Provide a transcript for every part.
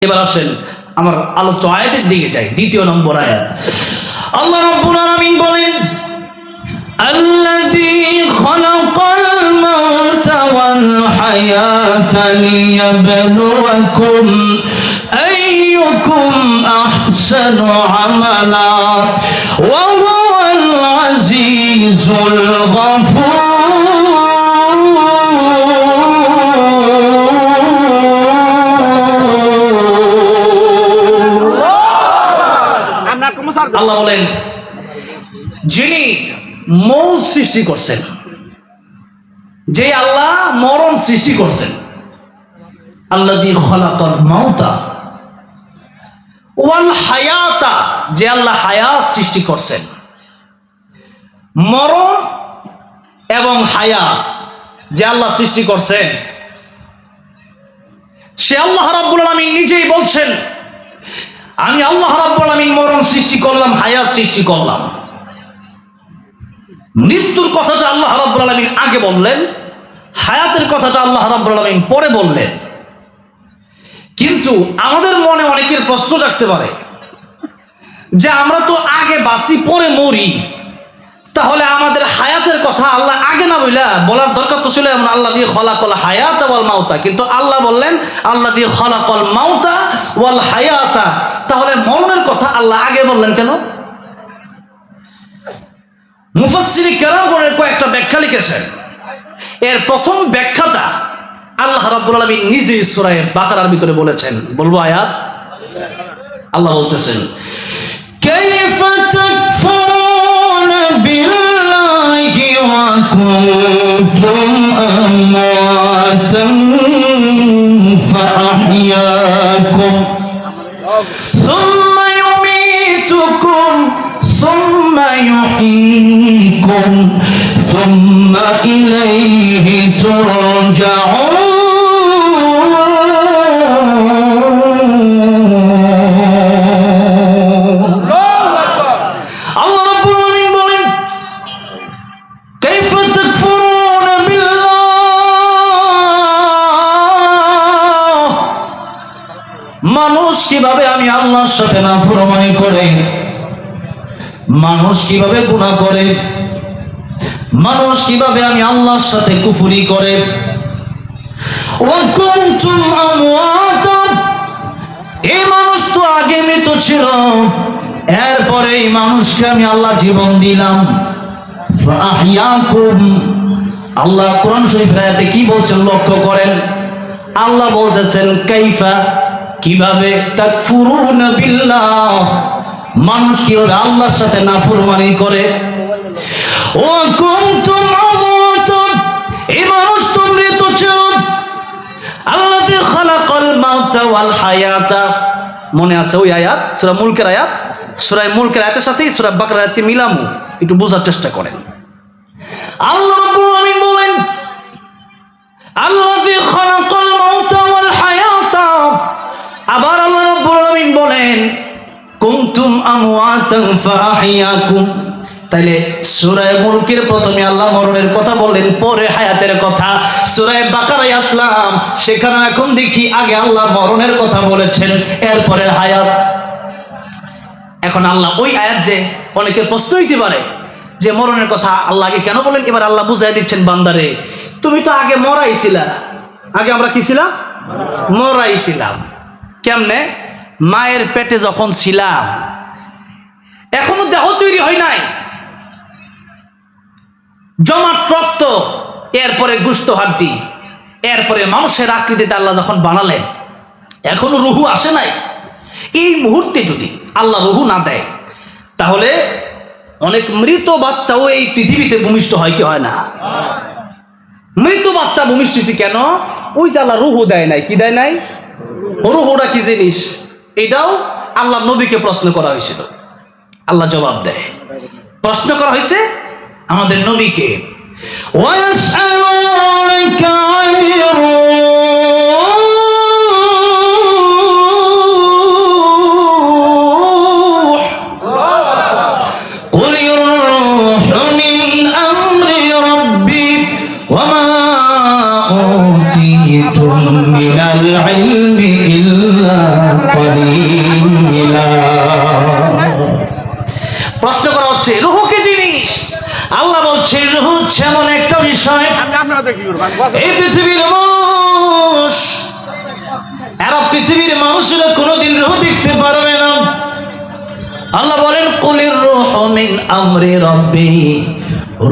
এবার আসেন আমার আলোচ্য আয়াতের দিকে যাই। দ্বিতীয় নম্বর আয়াত, আল্লাহ রাব্বুল আলামিন বলেন, আল্লাযী খালাকাল মাউতা ওয়াল হায়াতা লিয়াবলুয়াকুম আইয়ুকুম আহসানু আমালা ওয়া হুয়াল আজিজুল গফুর। আল্লাহ বলেন, যিনি মৌত সৃষ্টি করছেন, যে আল্লাহ মরণ সৃষ্টি করছেন, আল্লাযী খালাকাল মাউতা ওয়াল হায়াতা, যে আল্লাহ হায়াত সৃষ্টি করছেন, মরণ এবং হায়াত যে আল্লাহ সৃষ্টি করছেন, সে আল্লাহ রাব্বুল আলামিন নিজেই বলছেন, আমি আল্লাহ রাব্বুল আলামিন মরণ সৃষ্টি করলাম, হায়াত সৃষ্টি করলাম। মৃত্যুর কথাটা আল্লাহ রাব্বুল আলামিন আগে বললেন, হায়াতের কথাটা আল্লাহ রাব্বুল আলামিন পরে বললেন। কিন্তু আমাদের মনে অনেকের প্রশ্ন জাগতে পারে যে আমরা তো আগে বাঁচি পরে মরি, তাহলে আমাদের হায়াতের কথা আল্লাহ আগে না বলার দরকার তো ছিল। এমন আল্লাযী খালাকাল হায়াতা ওয়াল মাউতা, কিন্তু আল্লাহ বললেন আল্লাযী খালাকাল মাউতা ওয়াল হায়াতা, তাহলে মরণের কথা আল্লাহ আগে বললেন কেন? মুফাসসিরিন কেরামগণের কয়েকটা ব্যাখ্যা লিখেছেন। এর প্রথম ব্যাখ্যাটা আল্লাহ রাব্বুল আলামিন নিজেই সূরা বাকারার ভিতরে বলেছেন। বলবো আয়াত, আল্লাহ বলতেছেন, কাইফা তাকফুরুনা বিল্লাহি ওয়া কুনতুম আমওয়াতান ফাআহইয়াকুম সুম্মা ইউমীতুকুম সুম্মা ইউহয়ীকুম সুম্মা ইলাইহি তুরজাউন। মানুষ কিভাবে আমি আল্লাহর সাথে নাফরমানি করে, মানুষ কিভাবে গুনাহ করে, মানুষ কিভাবে আমি আল্লাহর সাথে কুফরি করে। ওয়া কুনতুম আমওয়াতা, এই মানুষ তো আগে মৃত ছিল, এরপরে এই মানুষকে আমি আল্লাহ জীবন দিলাম। ফাআহইয়াকুম, আল্লাহ কোরআন শরীফের আয়াতে কি বলছেন লক্ষ্য করেন। আল্লাহ বলতেছেন কাইফা, কিভাবে, তাকফুরুনা বিল্লাহ, মানুষ কিভাবে আল্লাহর সাথে নাফরমানি করে। ও কুনতুম আমওয়াতা, এই মানুষ তো মৃত ছিল। আল্লাযী খালাকাল মাউতা ওয়াল হায়াতা, মনে আছে ওই আয়াত সূরা মুলকের আয়াত, সূরা মুলকের আয়াতের সাথে সূরা বাকারার আয়াতে মিলামু, একটু বোঝার চেষ্টা করেন। আল্লাহ রাব্বুল আলামিন বলেন, আল্লাযী খালাকাল মাউতা ওয়াল হায়াতা, আবার আল্লাহ রাব্বুল আলামিন বলেন কুনতুম আমওয়াতান ফাআহইয়াকুম। তাইলে সূরা মুলকের প্রথমে আল্লাহ মরণের কথা বললেন, পরে হায়াতের কথা। সূরা বাকারায় আসলাম, সেখানে এখন দেখি আগে আল্লাহ মরণের কথা বলেছেন, এরপরে হায়াত। এখন আল্লাহ ওই আয়াত, যে অনেকের প্রশ্ন হইতে পারে যে মরণের কথা আল্লাহ আগে কেন বলেন, এবার আল্লাহ বুঝাই দিচ্ছেন, বান্দারে তুমি তো আগে মরাইছিলা। আগে আমরা কি ছিলাম? মরাইছিলাম। কেমনে? মায়ের পেটে যখন ছিলাম, এখনো দেহ তৈরি হয় নাই, জমাট রক্ত, এরপরে গুস্ত হাড্ডি, এরপরে মানুষের আকৃতিতে আল্লাহ যখন বানালেন, এখনো রুহু আসে নাই। এই মুহূর্তে যদি আল্লাহ রুহু না দেয়, তাহলে অনেক মৃত বাচ্চাও এই পৃথিবীতে ভূমিষ্ঠ হয় কি হয় না? মৃত বাচ্চা ভূমিষ্ঠ হয়েছে কেন? ওই যে আল্লাহ রুহু দেয় নাই। কি দেয় নাই? রুহুটা কি জিনিস? এটাও আল্লাহ নবীকে প্রশ্ন করা হয়েছিল, আল্লাহ জবাব দেয়। প্রশ্ন করা হয়েছে আমাদের নবীকে, ওয়াসআলুনাকা আনির রূহ কুলির রূহু মিন আমরি রাব্বি ওয়া মা উতীতুম মিনাল ইলমি ইল্লা قليلا প্রশ্ন করা হচ্ছে রূহ কি জিনিস? আল্লাহ বলছে রূহ হচ্ছে এমন একটা বিষয়, এই পৃথিবীর মানুষ, এরা পৃথিবীর মানুষেরা কোনোদিন রূহ দেখতে পারবে না। আল্লাহ বলেন কুলির রূহু মিন আমরি রাব্বি,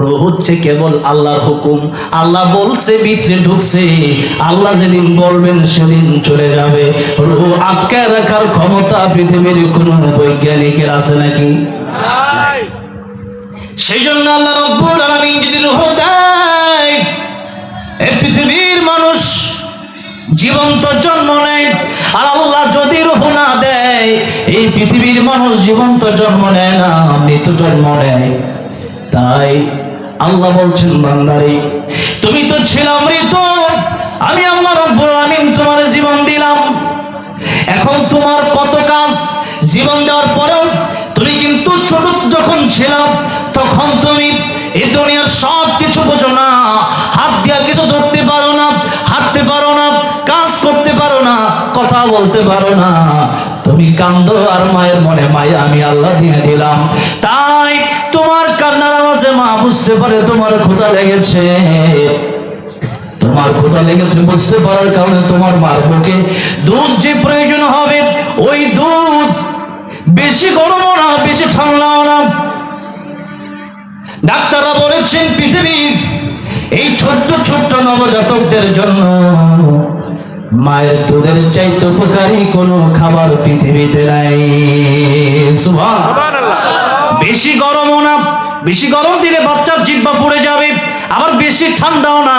রূহ হচ্ছে কেবল আল্লাহর হুকুম। আল্লাহ বলছে ভিতরে ঢুকছে, আল্লাহ যেদিন বলবেন সেদিন চলে যাবে। রূহ আটকে রাখার ক্ষমতা পৃথিবীর কোন বৈজ্ঞানিকের আছে নাকি? সেই জন্য আল্লাহ রাব্বুল আলামিন যদি রূহ দেয়, এই পৃথিবীর মানুষ জীবন্ত জন্ম নেয়। আর আল্লাহ যদি রূহ না দেয়, এই পৃথিবীর মানুষ জীবন্ত জন্ম নেয় না, মৃত জন্ম নেয়। তাই আল্লাহ বলছেন বান্দারে তুমি তো ছিল মৃত, আমি আল্লাহ রাব্বুল আলামিন তোমার জীবন দিলাম। এখন তোমার কত কাজ, জীবন দেওয়ার পরেও তুমি কিন্তু ছোট যখন ছিল তখন তুমি এই দুনিয়ার সব কিছু বোঝো না, হাত দিয়া কিছু ধরতে পারো না, হাঁটতে পারো না, কাজ করতে পারো না, কথা বলতে পারো না। তুমি কান্দো আর মায়ের মনে মায়া আমি আল্লাহ দিয়ে দিলাম। তাই তোমার কান্নার আওয়াজে মা বুঝতে পারে তোমার ক্ষুধা লেগেছে। তোমার ক্ষুধা লেগেছে বুঝতে পারার কারণে তোমার মার বুকে দুধ যে প্রয়োজন হবে, ওই দুধ বেশি গরমও না, বেশি ঠান্ডাও না। ডাক্তাররা বলেছেন পৃথিবীর এই ছোট্ট ছোট্ট নবজাতকদের জন্য মায়ের দুধের চাইতে উপকারী কোনো খাবার পৃথিবীতে নাই। সুবহানাল্লাহ। বেশি গরমও না, বেশি গরম দিলে বাচ্চার জিহ্বা পুড়ে যাবে, আবার বেশি ঠান্ডাও না,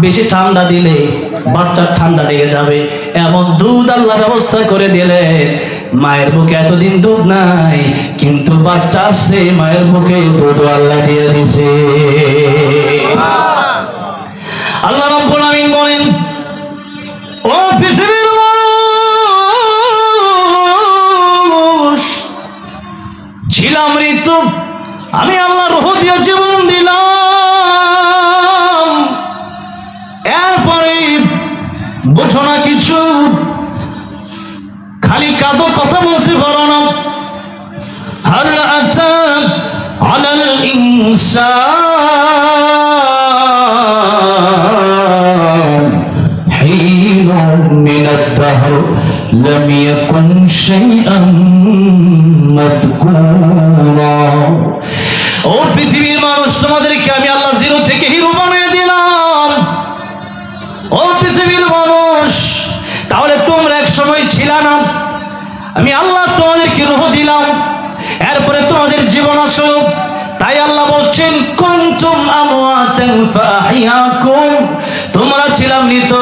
বেশি ঠান্ডা দিলে বাচ্চার ঠান্ডা লেগে যাবে। এমন দুধ আল্লাহ ব্যবস্থা করে দিলেন। মায়ের বুকে এতদিন দুধ নাই, কিন্তু বাচ্চা আসছে, মায়ের বুকে দুধ আল্লাহ দিয়ে দিছে। আল্লাহ রাব্বুল আলামিন বলেন ও পৃথিবীর মানুষ, ছিলাম মৃত, আমি আল্লাহ রূহ দিয়ে জীবন দিলাম। এরপরে বোঝো না কিছু, খালি কাঁদো, কথা বলতে পারো না। হাল আতা আলাল ইনসান হিনুন মিনাদ দাহর লাম ইয়াকুন শাইআন মাযকুরা। ও পৃথিবীর মানুষ, তোমাদেরকে আমি আল্লাহ জিরো থেকে হিরো বানিয়ে দিলাম। ও পৃথিবীর মানুষ, তাহলে তোমরা এক সময় ছিল না, আমি আল্লাহ তোমাদেরকে রূহ দিলাম, এরপরে তোমাদের জীবন আসলো। তাই আল্লাহ বলছেন কুনতুম আমওয়াতান ফাআহইয়াকুম, তোমরা ছিলাম মৃত,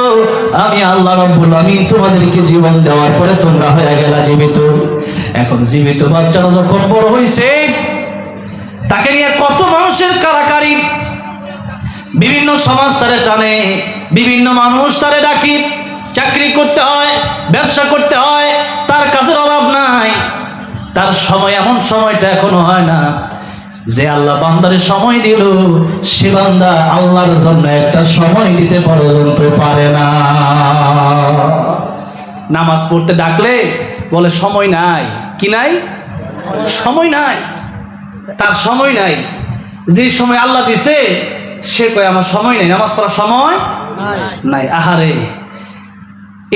আমি আল্লাহ রাব্বুল আলামিন তোমাদেরকে জীবন দেওয়ার পরে তোমরা হয়ে গেলা জীবিত। এখন জীবিত বাচ্চারা যখন বড় হয়েছে, তাকে নিয়ে কত মানুষের কারাকারি, বিভিন্ন সমাজ তারে টানে, বিভিন্ন মানুষ তারে ডাকি, চাকরি করতে হয়, ব্যবসা করতে হয়, তার কাজের অভাব নাই। তার সময়, এমন সময়টা এখনো হয় না যে আল্লাহ বান্দারে সময় দিল, সে বান্দা আল্লাহর জন্য একটা সময় দিতে পর্যন্ত পারে না। নামাজ পড়তে ডাকলে বলে সময় নাই, কি নাই? সময় নাই, তার সময় নাই। যে সময় আল্লাহ দিছে সে কয় আমার সময় নেই, নামাজ পড়ার সময় নাই। আহারে,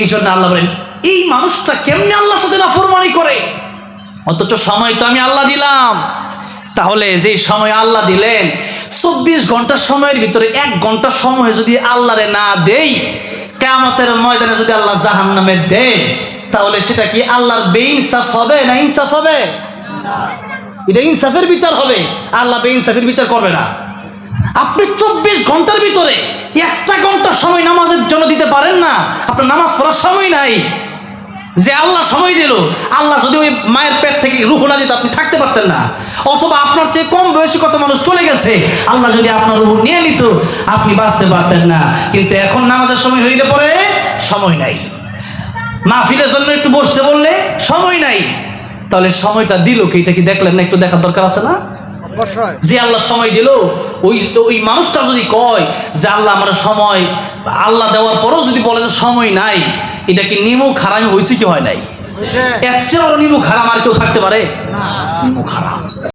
এই জন্য আল্লাহ বলেন এই মানুষটা কেমনে আল্লাহর সাথে নাফরমানি করে, অথচ সময় তো আমি আল্লাহ দিলাম। তাহলে যে সময় আল্লাহ দিলেন, 24 ঘন্টার সময়ের ভিতরে 1 ঘন্টা সময় যদি আল্লাহরে না দেই, কিয়ামতের ময়দানে যদি আল্লাহ জাহান্নামে দেয়, তাহলে সেটা কি আল্লাহর বেইনসাফ হবে না ইনসাফ হবে? এটা ইনসাফের বিচার হবে, আল্লাহ বেইনসাফের বিচার করবে না। আপনি 24 ঘন্টার ভিতরে 1টা ঘন্টা সময় নামাজের জন্য দিতে পারেন না, আপনার নামাজ পড়ার সময় নাই। যে আল্লাহ সময় দিল, আল্লাহ যদি ওই মায়ের পেট থেকে রূহ না দিত আপনি থাকতে পারতেন না। অথবা আপনার চেয়ে কম বয়সী কত মানুষ চলে গেছে, আল্লাহ যদি আপনার রূহ নিয়ে নিত আপনি বাঁচতে পারতেন না। কিন্তু এখন নামাজের সময় হইলে পরে সময় নাই, মাহফিলের জন্য একটু বসতে বললে সময় নাই। তাহলে সময়টা দিল কি, এটা কি দেখলেন না? একটু দেখার দরকার আছে না? যে আল্লাহ সময় দিল, ওই মানুষটা যদি কয় যে আল্লাহ আমার সময়, আল্লাহ দেওয়ার পরেও যদি বলে যে সময় নাই, এটা কি নিমক হারামি হয়েছে কি হয় নাই? এর চেয়ে বড় নিমুখ হারাম আর কেউ থাকতে পারে? নিমুখ হারাম।